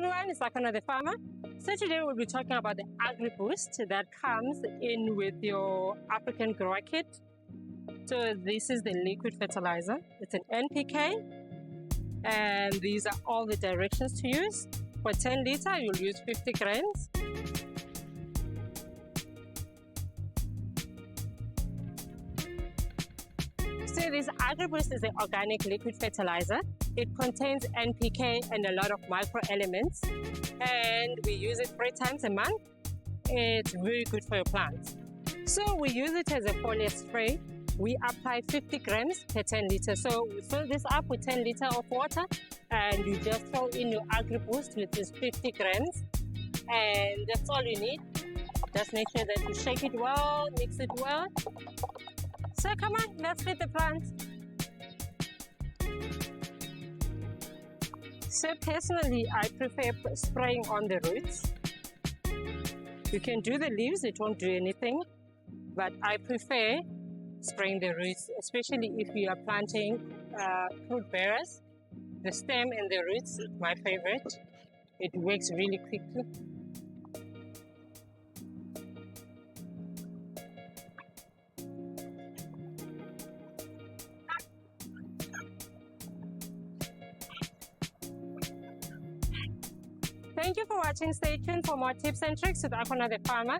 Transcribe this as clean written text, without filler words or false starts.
everyone, it's Akhona the farmer. So today we'll be talking about the Agri-Boost that comes in with your African grower kit. So this is the liquid fertilizer. It's an NPK, and these are all the directions to use. For 10 liter, you'll use 50 grams. So this Agri-Boost is an organic liquid fertilizer. It contains NPK and a lot of micro-elements, and we use it 3 times a month. It's very good for your plants. So we use it as a foliar spray. We apply 50 grams per 10 liters. So we fill this up with 10 liters of water, and you just throw in your Agri-Boost, which is 50 grams, and that's all you need. Just make sure that you shake it well, mix it well. So come on, let's feed the plants. So personally, I prefer spraying on the roots. You can do the leaves, it won't do anything, but I prefer spraying the roots, especially if you are planting fruit bearers. The stem and the roots is my favorite. It works really quickly. Thank you for watching. Stay tuned for more tips and tricks with Akhona the farmer.